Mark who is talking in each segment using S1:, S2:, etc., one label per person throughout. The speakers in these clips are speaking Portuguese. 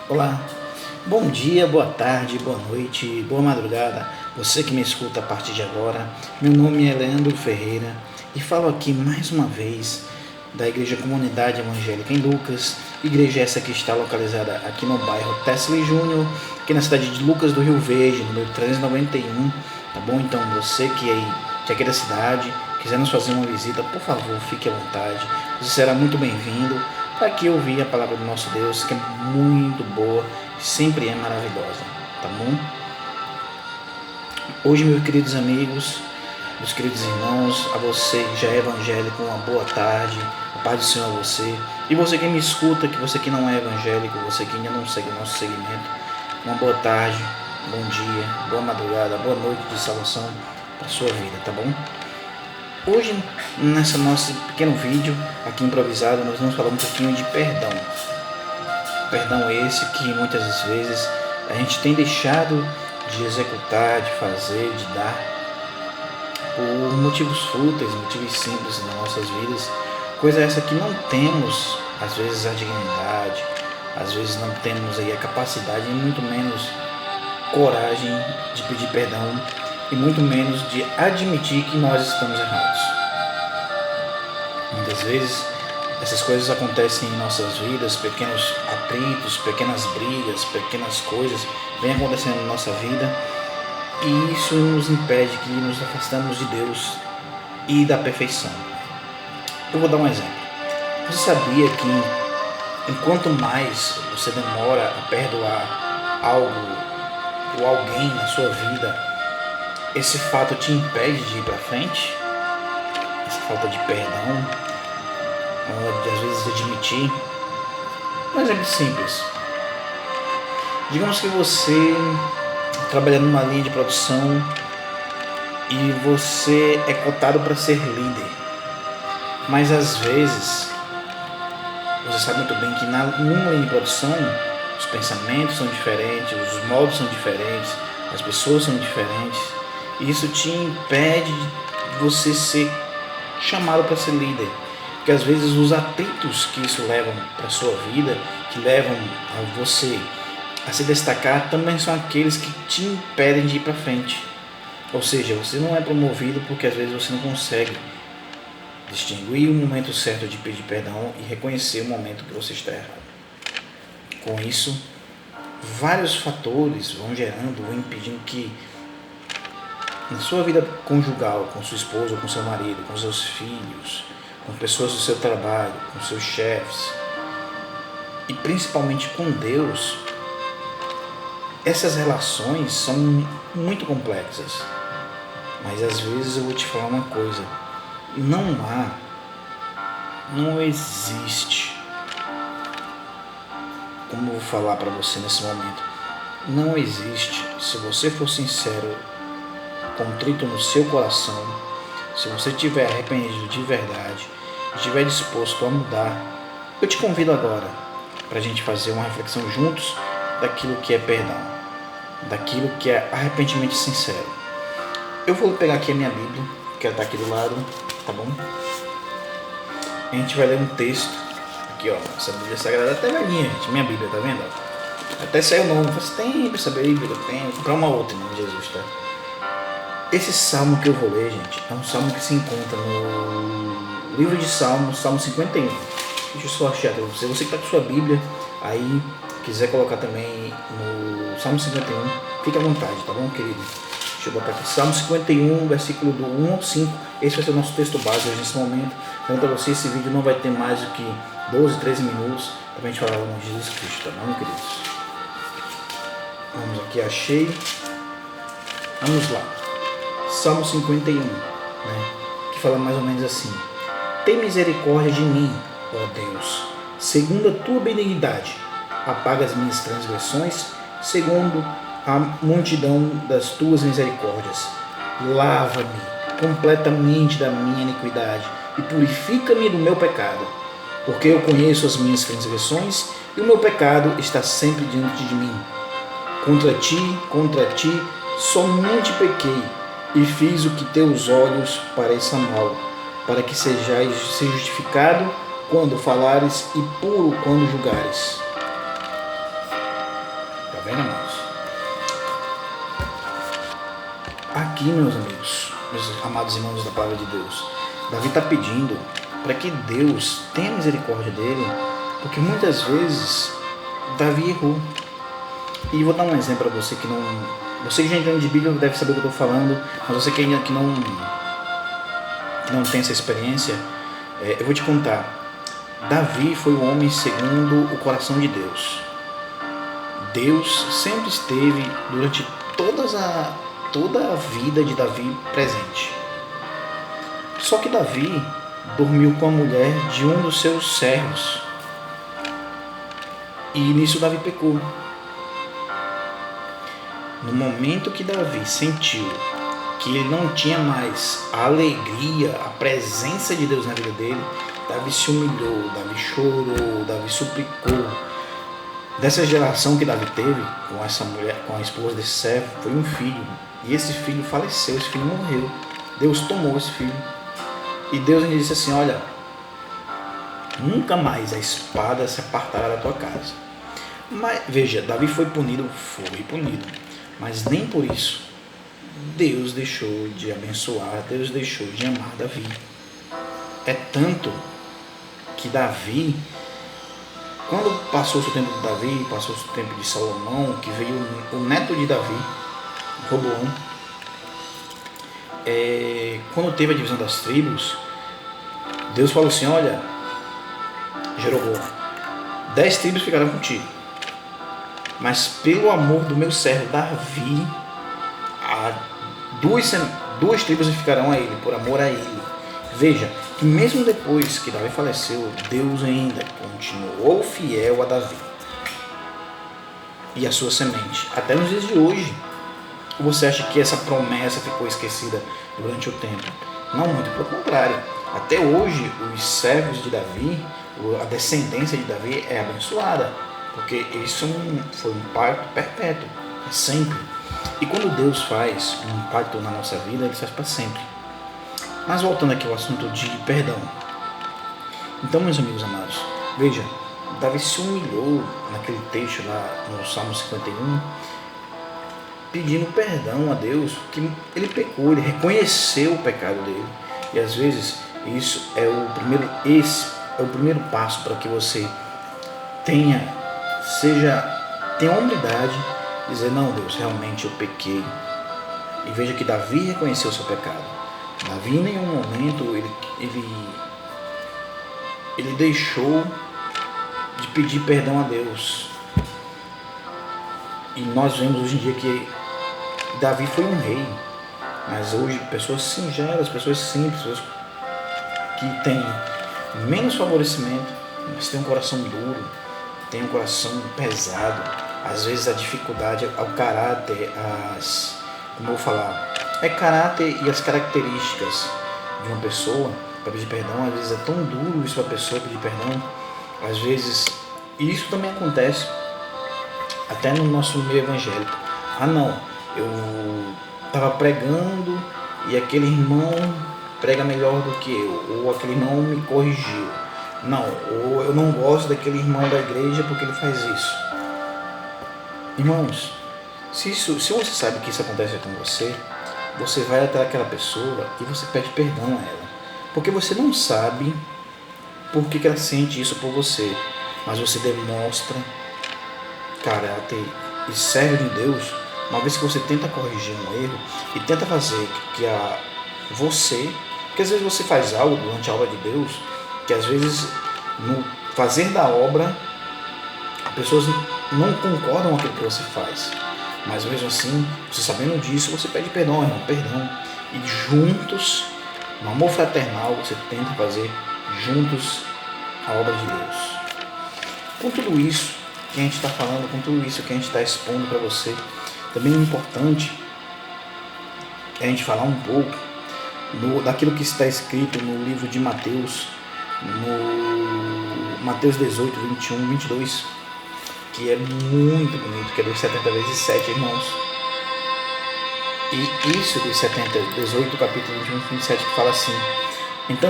S1: Olá, bom dia, boa tarde, boa noite, boa madrugada, você que me escuta a partir de agora. Meu nome é Leandro Ferreira e falo aqui mais uma vez da Igreja Comunidade Evangélica em Lucas, igreja essa que está localizada aqui no bairro Tesley Júnior, aqui na cidade de Lucas do Rio Verde, número 391, tá bom? Então você que é aqui da cidade, quiser nos fazer uma visita, por favor, fique à vontade, você será muito bem-vindo para aqui ouvir a palavra do nosso Deus, que é muito boa, sempre é maravilhosa, tá bom? Hoje, meus queridos amigos, meus queridos irmãos, a você que já é evangélico, uma boa tarde, a paz do Senhor a você. E você que me escuta, que você que não é evangélico, você que ainda não segue o nosso segmento, uma boa tarde, bom dia, boa madrugada, boa noite de salvação para a sua vida, tá bom? Hoje, nesse nosso pequeno vídeo, aqui improvisado, nós vamos falar um pouquinho de perdão. Perdão esse que muitas vezes a gente tem deixado de executar, de fazer, de dar, por motivos fúteis, motivos simples nas nossas vidas. Coisa essa que não temos, às vezes, a dignidade, às vezes não temos aí a capacidade e muito menos coragem de pedir perdão e muito menos de admitir que nós estamos errados. Muitas vezes essas coisas acontecem em nossas vidas, pequenos atritos, pequenas brigas, pequenas coisas vêm acontecendo na nossa vida e isso nos impede que nos afastamos de Deus e da perfeição. Eu vou dar um exemplo. Você sabia que enquanto mais você demora a perdoar algo ou alguém na sua vida, esse fato te impede de ir para frente? Essa falta de perdão, de às vezes admitir. Um exemplo simples. Digamos que você trabalha numa linha de produção e você é cotado para ser líder. Mas às vezes, você sabe muito bem que numa linha de produção, os pensamentos são diferentes, os modos são diferentes, as pessoas são diferentes. E isso te impede de você ser chamado para ser líder. Porque às vezes os atritos que isso leva para a sua vida, que levam a você a se destacar, também são aqueles que te impedem de ir para frente. Ou seja, você não é promovido porque às vezes você não consegue distinguir o momento certo de pedir perdão e reconhecer o momento que você está errado. Com isso, vários fatores vão gerando ou impedindo que na sua vida conjugal, com sua esposa, com seu marido, com seus filhos, com pessoas do seu trabalho, com seus chefes e principalmente com Deus, essas relações são muito complexas. Mas às vezes eu vou te falar uma coisa, não existe, como eu vou falar para você nesse momento, não existe, se você for sincero, contrito no seu coração, se você estiver arrependido de verdade, estiver disposto a mudar, eu te convido agora para a gente fazer uma reflexão juntos daquilo que é perdão, daquilo que é arrependimento sincero. Eu vou pegar aqui a minha Bíblia, que ela está aqui do lado, tá bom? A gente vai ler um texto, aqui ó, essa Bíblia Sagrada até velhinha, gente, minha Bíblia, tá vendo? Até saiu o nome, faz tempo essa Bíblia, eu tenho, vou comprar uma outra em nome de Jesus, tá? Esse salmo que eu vou ler, gente, é um salmo que se encontra no livro de Salmos, Salmo 51. Deixa eu só achar para você. Você que está com sua Bíblia, aí quiser colocar também no Salmo 51, fique à vontade, tá bom, querido? Deixa eu botar aqui, Salmo 51, versículo do 1 ao 5. Esse vai ser o nosso texto base hoje nesse momento. Então, para você, esse vídeo não vai ter mais do que 12, 13 minutos para a gente falar o nome de Jesus Cristo, tá bom, queridos? Vamos aqui, achei. Vamos lá. Salmo 51, que fala mais ou menos assim: tem misericórdia de mim, ó Deus, segundo a tua benignidade, apaga as minhas transgressões, segundo a multidão das tuas misericórdias. Lava-me completamente da minha iniquidade e purifica-me do meu pecado, porque eu conheço as minhas transgressões e o meu pecado está sempre diante de mim. Contra ti, somente pequei e fiz o que teus olhos pareçam mal, para que sejais justificado quando falares e puro quando julgares. vendo, irmãos? Aqui, meus amigos, meus amados irmãos da palavra de Deus, Davi está pedindo para que Deus tenha misericórdia dele, porque muitas vezes Davi errou. E vou dar um exemplo para você que não... Você que já entende de Bíblia deve saber o que eu estou falando, mas você que ainda que não tem essa experiência, eu vou te contar. Davi foi o homem segundo o coração de Deus. Deus sempre esteve durante toda a vida de Davi presente. Só que Davi dormiu com a mulher de um dos seus servos. E nisso Davi pecou. No momento que Davi sentiu que ele não tinha mais a alegria, a presença de Deus na vida dele, Davi se humilhou, Davi chorou, Davi suplicou. Dessa geração que Davi teve com essa mulher, com a esposa desse servo, foi um filho. E esse filho faleceu, esse filho morreu. Deus tomou esse filho. E Deus lhe disse assim: olha, nunca mais a espada se apartará da tua casa. Mas veja, Davi foi punido, mas nem por isso Deus deixou de abençoar, Deus deixou de amar Davi. É tanto que Davi, quando passou-se o tempo de Davi, passou-se o tempo de Salomão, que veio o neto de Davi, Roboão, quando teve a divisão das tribos, Deus falou assim: olha, Jeroboão, 10 tribos ficarão contigo, mas pelo amor do meu servo Davi, duas tribos ficarão a ele, por amor a ele. Veja que mesmo depois que Davi faleceu, Deus ainda continuou fiel a Davi e a sua semente, até nos dias de hoje. Você acha que essa promessa ficou esquecida durante o tempo? Não, muito pelo contrário. Até hoje, os servos de Davi, a descendência de Davi é abençoada, porque isso foi um pacto perpétuo, é sempre. E quando Deus faz um pacto na nossa vida, Ele faz para sempre. Mas voltando aqui ao assunto de perdão. Então, meus amigos amados, veja, Davi se humilhou naquele texto lá no Salmo 51, pedindo perdão a Deus, que ele pecou, ele reconheceu o pecado dele. E às vezes isso é o primeiro passo para que você tenha humildade, dizer: não, Deus, realmente eu pequei. E veja que Davi reconheceu o seu pecado. Davi em nenhum momento ele deixou de pedir perdão a Deus. E nós vemos hoje em dia que Davi foi um rei, mas hoje pessoas singelas, pessoas simples, pessoas que têm menos favorecimento, mas têm um coração duro, têm um coração pesado. Às vezes a dificuldade ao caráter, como eu vou falar, caráter e as características de uma pessoa para pedir perdão. Às vezes é tão duro isso para a pessoa pedir perdão. Às vezes, e isso também acontece até no nosso meio evangélico. Não, eu estava pregando e aquele irmão prega melhor do que eu, ou aquele irmão me corrigiu. Não, ou eu não gosto daquele irmão da igreja porque ele faz isso. Irmãos, se você sabe que isso acontece com você, você vai até aquela pessoa e você pede perdão a ela, porque você não sabe por que ela sente isso por você, mas você demonstra caráter e serve de Deus. Uma vez que você tenta corrigir um erro e tenta fazer que porque às vezes você faz algo durante a obra de Deus, que às vezes no fazer da obra as pessoas não concordam com aquilo que você faz, mas mesmo assim, você sabendo disso, você pede perdão, irmão, perdão, e juntos, no amor fraternal, você tenta fazer juntos a obra de Deus. Com tudo isso que a gente está falando, com tudo isso que a gente está expondo para você, também é importante a gente falar um pouco daquilo que está escrito no livro de Mateus, no Mateus 18, 21, 22, que é muito bonito, que é dos 70 vezes 7, irmãos. E isso dos 18, capítulo 21, 27, que fala assim: então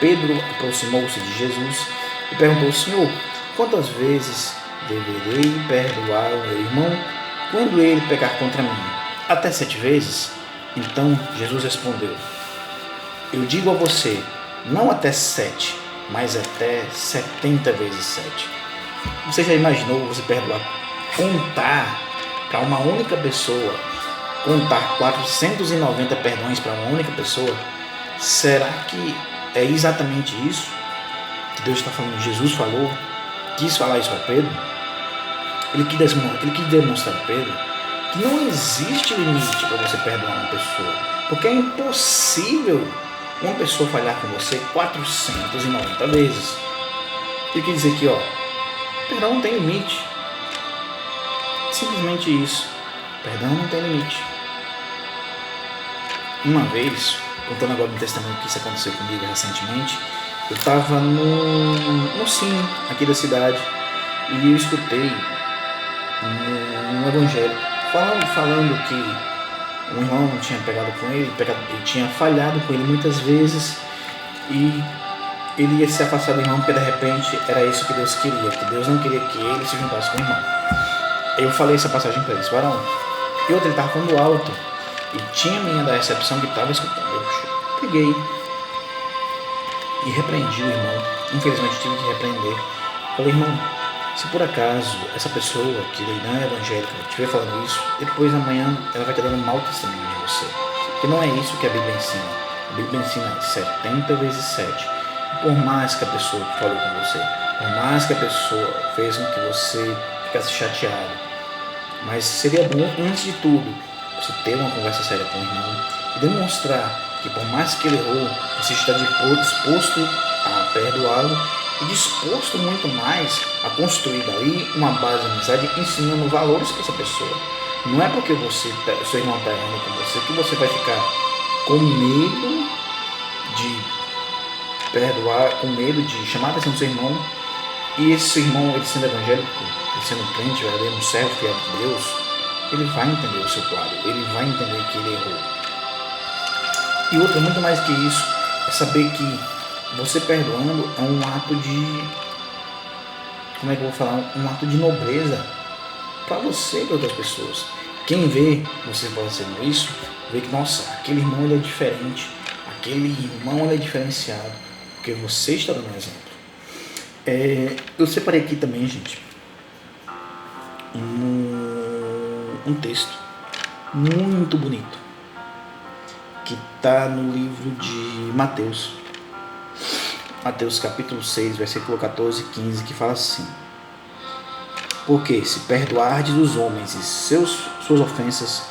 S1: Pedro aproximou-se de Jesus e perguntou: Senhor, quantas vezes deverei perdoar o meu irmão quando ele pecar contra mim? Até 7 vezes? Então Jesus respondeu: eu digo a você, não até 7, mas até 70 vezes 7. Você já imaginou você perdoar, contar para uma única pessoa, contar 490 perdões para uma única pessoa? Será que é exatamente isso que Deus está falando? Jesus falou, quis falar isso para Pedro? Ele quis demonstrar a Pedro que não existe limite para você perdoar uma pessoa, porque é impossível uma pessoa falhar com você 490 vezes. Ele quer dizer que, perdão não tem limite. Simplesmente isso. Perdão não tem limite. Uma vez, contando agora no testemunho que isso aconteceu comigo recentemente, eu estava no cine aqui da cidade e eu escutei um evangélico falando que um irmão tinha pegado com ele, tinha falhado com ele muitas vezes e ele ia se afastar do irmão porque de repente era isso que Deus queria, que Deus não queria que ele se juntasse com o irmão. Eu falei essa passagem para eles, varão. E outro, ele estava falando alto e tinha a menina da recepção que estava escutando. Eu peguei e repreendi o irmão. Infelizmente tive que repreender. Falei, irmão, se por acaso essa pessoa que não é evangélica estiver falando isso, depois amanhã ela vai estar dando um mau testemunho de você. Porque não é isso que a Bíblia ensina. A Bíblia ensina 70 vezes 7. E por mais que a pessoa que falou com você, por mais que a pessoa fez com que você ficasse chateado, mas seria bom, antes de tudo, você ter uma conversa séria com o irmão e demonstrar que por mais que ele errou, você está disposto a perdoá-lo e disposto muito mais a construir dali uma base de amizade, ensinando valores para essa pessoa. Não é porque seu irmão está errando com você que você vai ficar com medo de perdoar, com medo de chamar a atenção do seu irmão, e esse seu irmão, ele sendo evangélico, ele sendo um crente verdadeiro, um servo fiel de Deus, ele vai entender o seu quadro, ele vai entender que ele errou. E outra, muito mais que isso, é saber que você perdoando é um ato de, como é que eu vou falar, um ato de nobreza para você e para outras pessoas. Quem vê você fazendo isso, vê que, nossa, aquele irmão ele é diferente, aquele irmão ele é diferenciado, porque você está dando um exemplo. Eu separei aqui também, gente, um texto muito bonito que está no livro de Mateus capítulo 6, versículo 14 e 15, que fala assim: porque se perdoardes os homens e suas ofensas,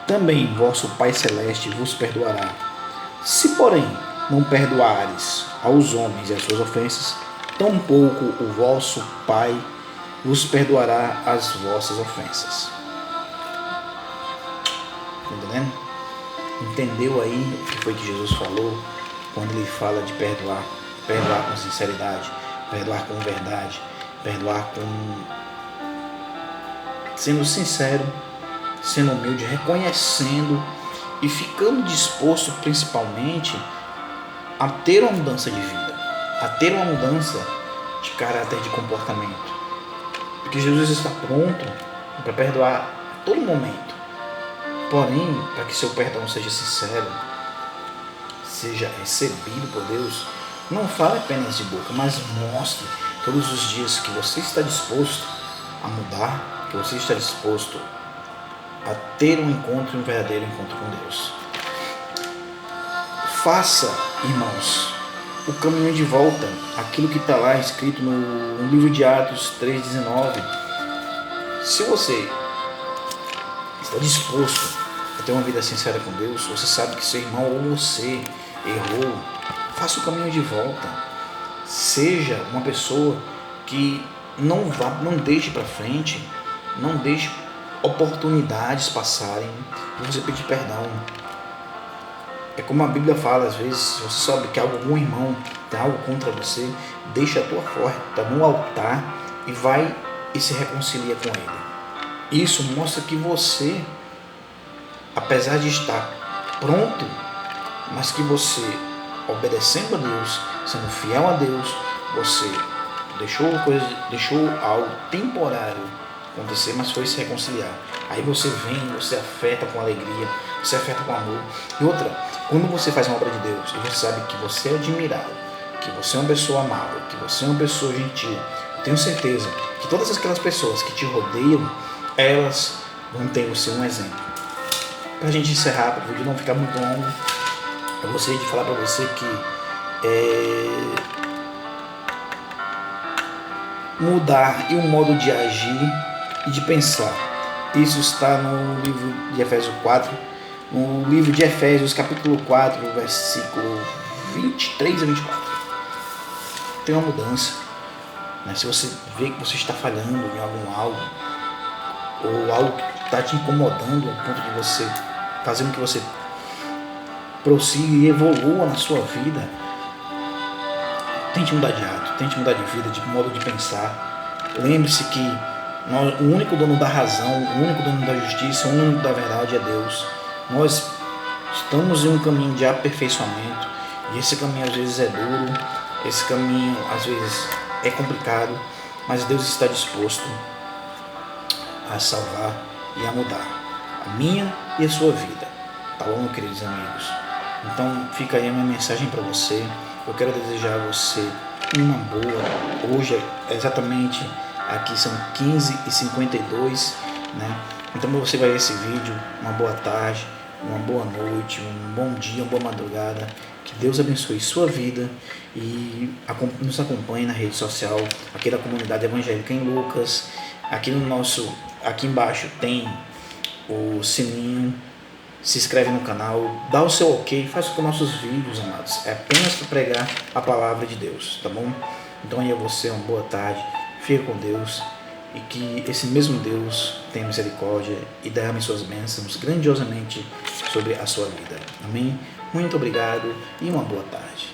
S1: também vosso Pai Celeste vos perdoará. Se porém não perdoares aos homens e as suas ofensas, tampouco o vosso Pai vos perdoará as vossas ofensas. Entendendo? Entendeu aí o que foi que Jesus falou quando ele fala de perdoar? Perdoar com sinceridade, perdoar com verdade, perdoar com sendo sincero, sendo humilde, reconhecendo e ficando disposto principalmente a ter uma mudança de vida, a ter uma mudança de caráter, de comportamento. Porque Jesus está pronto para perdoar a todo momento. Porém, para que seu perdão seja sincero, seja recebido por Deus, não fale apenas de boca, mas mostre todos os dias que você está disposto a mudar, que você está disposto a ter um encontro, um verdadeiro encontro com Deus. Faça, irmãos, o caminho de volta, aquilo que está lá escrito no livro de Atos 3,19. Se você está disposto a ter uma vida sincera com Deus, você sabe que seu irmão ou você errou, faça o caminho de volta. Seja uma pessoa que não deixe para frente, não deixe oportunidades passarem para você pedir perdão. É como a Bíblia fala, às vezes, se você sabe que algum irmão tem algo contra você, deixa a tua oferta no altar e vai e se reconcilia com ele. Isso mostra que você, apesar de estar pronto, mas que você, obedecendo a Deus, sendo fiel a Deus, você deixou algo temporário acontecer, mas foi se reconciliar. Aí você vem, você afeta com alegria, você afeta com amor. E outra, quando você faz uma obra de Deus e você sabe que você é admirado, que você é uma pessoa amável, que você é uma pessoa gentil, eu tenho certeza que todas aquelas pessoas que te rodeiam, elas vão ter você um exemplo. Para a gente encerrar, para o vídeo não ficar muito longo, eu gostaria de falar para você que mudar e o modo de agir e de pensar. Isso está no livro de Efésios 4, no livro de Efésios, capítulo 4, versículo 23 a 24. Tem uma mudança. Né? Se você vê que você está falhando em algum algo, ou algo que está te incomodando ao ponto de você fazendo que você prossiga e evolua na sua vida, tente mudar de hábito, tente mudar de vida, de modo de pensar. Lembre-se que o único dono da razão, o único dono da justiça, o único da verdade é Deus. Nós estamos em um caminho de aperfeiçoamento e esse caminho às vezes é duro, esse caminho às vezes é complicado, mas Deus está disposto a salvar e a mudar a minha e a sua vida. Tá bom, queridos amigos? Então fica aí a minha mensagem para você. Eu quero desejar a você uma boa. Hoje exatamente aqui são 15h52, né? Então você vai ver esse vídeo, uma boa tarde, uma boa noite, um bom dia, uma boa madrugada. Que Deus abençoe sua vida e nos acompanhe na rede social, aqui da comunidade evangélica em Lucas. Aqui embaixo tem o sininho. Se inscreve no canal, dá o seu ok, faz com nossos vídeos, amados. É apenas para pregar a palavra de Deus, tá bom? Então aí a você uma boa tarde, fica com Deus e que esse mesmo Deus tenha misericórdia e derrame suas bênçãos grandiosamente sobre a sua vida. Amém? Muito obrigado e uma boa tarde.